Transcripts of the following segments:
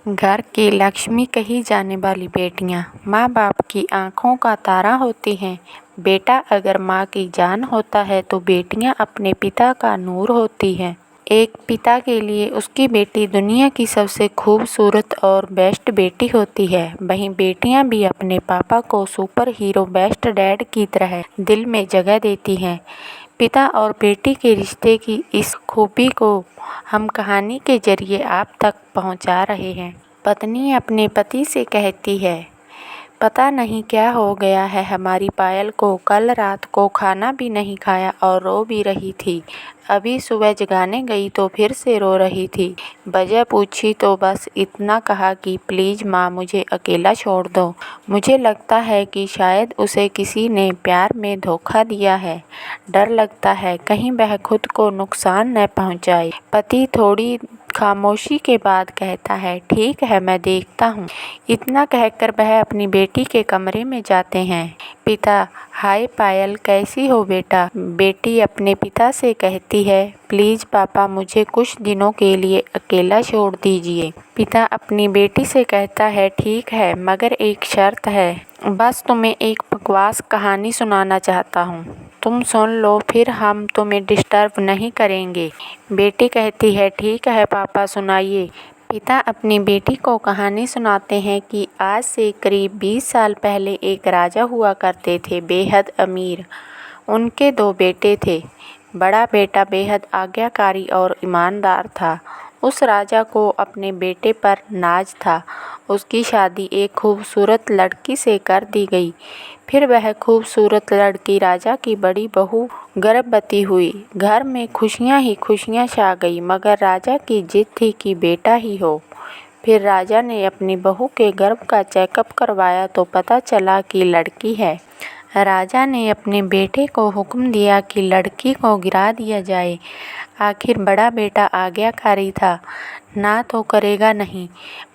घर की लक्ष्मी कही जाने वाली बेटियां माँ बाप की आँखों का तारा होती हैं। बेटा अगर माँ की जान होता है तो बेटियां अपने पिता का नूर होती हैं। एक पिता के लिए उसकी बेटी दुनिया की सबसे खूबसूरत और बेस्ट बेटी होती है। वहीं बेटियां भी अपने पापा को सुपर हीरो बेस्ट डैड की तरह दिल में जगह देती हैं। पिता और बेटी के रिश्ते की इस खूबी को हम कहानी के जरिए आप तक पहुंचा रहे हैं। पत्नी अपने पति से कहती है, पता नहीं क्या हो गया है हमारी पायल को, कल रात को खाना भी नहीं खाया और रो भी रही थी। अभी सुबह जगाने गई तो फिर से रो रही थी। वजह पूछी तो बस इतना कहा कि प्लीज़ माँ मुझे अकेला छोड़ दो। मुझे लगता है कि शायद उसे किसी ने प्यार में धोखा दिया है। डर लगता है कहीं वह खुद को नुकसान न पहुँचाए। पति थोड़ी खामोशी के बाद कहता है, ठीक है मैं देखता हूँ। इतना कहकर वह अपनी बेटी के कमरे में जाते हैं। पिता, हाय पायल कैसी हो बेटा? बेटी अपने पिता से कहती है, प्लीज़ पापा मुझे कुछ दिनों के लिए अकेला छोड़ दीजिए। पिता अपनी बेटी से कहता है, ठीक है मगर एक शर्त है। बस तुम्हें एक बकवास कहानी सुनाना चाहता हूँ, तुम सुन लो फिर हम तुम्हें डिस्टर्ब नहीं करेंगे। बेटी कहती है, ठीक है पापा सुनाइए। पिता अपनी बेटी को कहानी सुनाते हैं कि आज से करीब 20 साल पहले एक राजा हुआ करते थे, बेहद अमीर। उनके 2 बेटे थे। बड़ा बेटा बेहद आज्ञाकारी और ईमानदार था। उस राजा को अपने बेटे पर नाज था। उसकी शादी एक खूबसूरत लड़की से कर दी गई। फिर वह खूबसूरत लड़की राजा की बड़ी बहू गर्भवती हुई। घर में खुशियां ही खुशियां छा गई, मगर राजा की जिद थी कि बेटा ही हो। फिर राजा ने अपनी बहू के गर्भ का चेकअप करवाया तो पता चला कि लड़की है। राजा ने अपने बेटे को हुक्म दिया कि लड़की को गिरा दिया जाए। आखिर बड़ा बेटा आज्ञाकारी था, ना तो करेगा नहीं।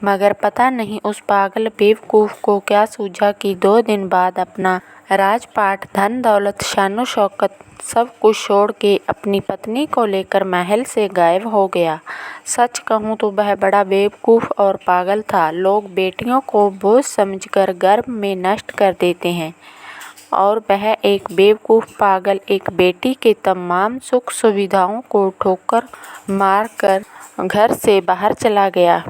मगर पता नहीं उस पागल बेवकूफ़ को क्या सूझा कि 2 दिन बाद अपना राजपाट, धन दौलत, शानो शौकत सब कुछ छोड़ के अपनी पत्नी को लेकर महल से गायब हो गया। सच कहूँ तो वह बड़ा बेवकूफ़ और पागल था। लोग बेटियों को बोझ समझकर गर्भ में नष्ट कर देते हैं और वह एक बेवकूफ़ पागल एक बेटी के तमाम सुख सुविधाओं को ठोकर मारकर घर से बाहर चला गया।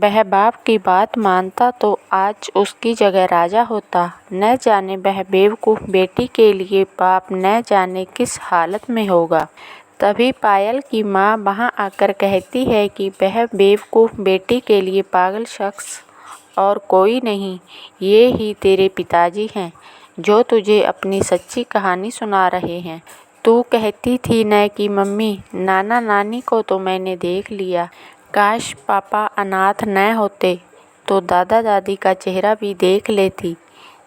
वह बाप की बात मानता तो आज उसकी जगह राजा होता। न जाने वह बेवकूफ़ बेटी के लिए बाप न जाने किस हालत में होगा। तभी पायल की माँ वहाँ आकर कहती है कि वह बेवकूफ़ बेटी के लिए पागल शख्स और कोई नहीं, ये ही तेरे पिताजी हैं जो तुझे अपनी सच्ची कहानी सुना रहे हैं। तू कहती थी न कि मम्मी, नाना नानी को तो मैंने देख लिया। काश पापा अनाथ न होते तो दादा दादी का चेहरा भी देख लेती।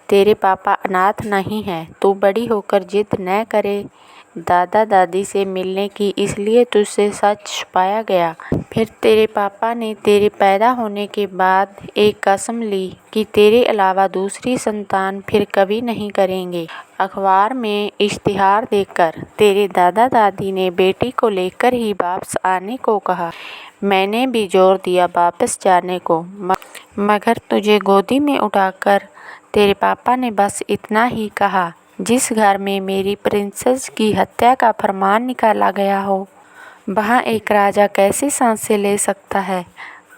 तेरे पापा अनाथ नहीं हैं। तू बड़ी होकर जिद न करे दादा दादी से मिलने की, इसलिए तुझसे सच छुपाया गया। फिर तेरे पापा ने तेरे पैदा होने के बाद एक कसम ली कि तेरे अलावा दूसरी संतान फिर कभी नहीं करेंगे। अखबार में इश्तिहार देकर तेरे दादा दादी ने बेटी को लेकर ही वापस आने को कहा। मैंने भी जोर दिया वापस जाने को, मगर तुझे गोदी में उठाकर तेरे पापा ने बस इतना ही कहा, जिस घर में मेरी प्रिंसेस की हत्या का फरमान निकाला गया हो, वहाँ एक राजा कैसे सांसें ले सकता है।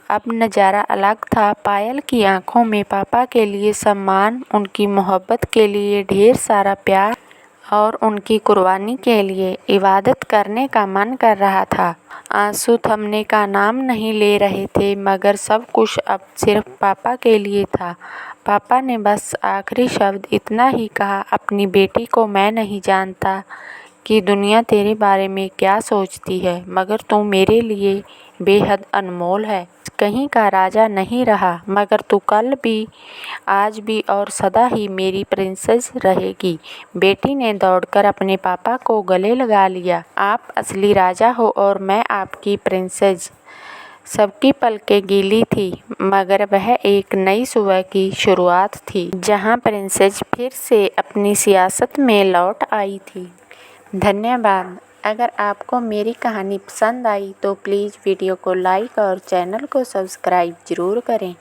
अब नज़ारा अलग था। पायल की आंखों में पापा के लिए सम्मान, उनकी मोहब्बत के लिए ढेर सारा प्यार और उनकी कुर्बानी के लिए इबादत करने का मन कर रहा था। आंसू थमने का नाम नहीं ले रहे थे, मगर सब कुछ अब सिर्फ पापा के लिए था। पापा ने बस आखिरी शब्द इतना ही कहा, अपनी बेटी को मैं नहीं जानता कि दुनिया तेरे बारे में क्या सोचती है, मगर तू मेरे लिए बेहद अनमोल है। कहीं का राजा नहीं रहा, मगर तू कल भी, आज भी और सदा ही मेरी प्रिंसेस रहेगी। बेटी ने दौड़कर अपने पापा को गले लगा लिया। आप असली राजा हो और मैं आपकी प्रिंसेस। सबकी पलकें गीली थी, मगर वह एक नई सुबह की शुरुआत थी, जहां प्रिंसेस फिर से अपनी सियासत में लौट आई थी। धन्यवाद। अगर आपको मेरी कहानी पसंद आई तो प्लीज़ वीडियो को लाइक और चैनल को सब्सक्राइब ज़रूर करें।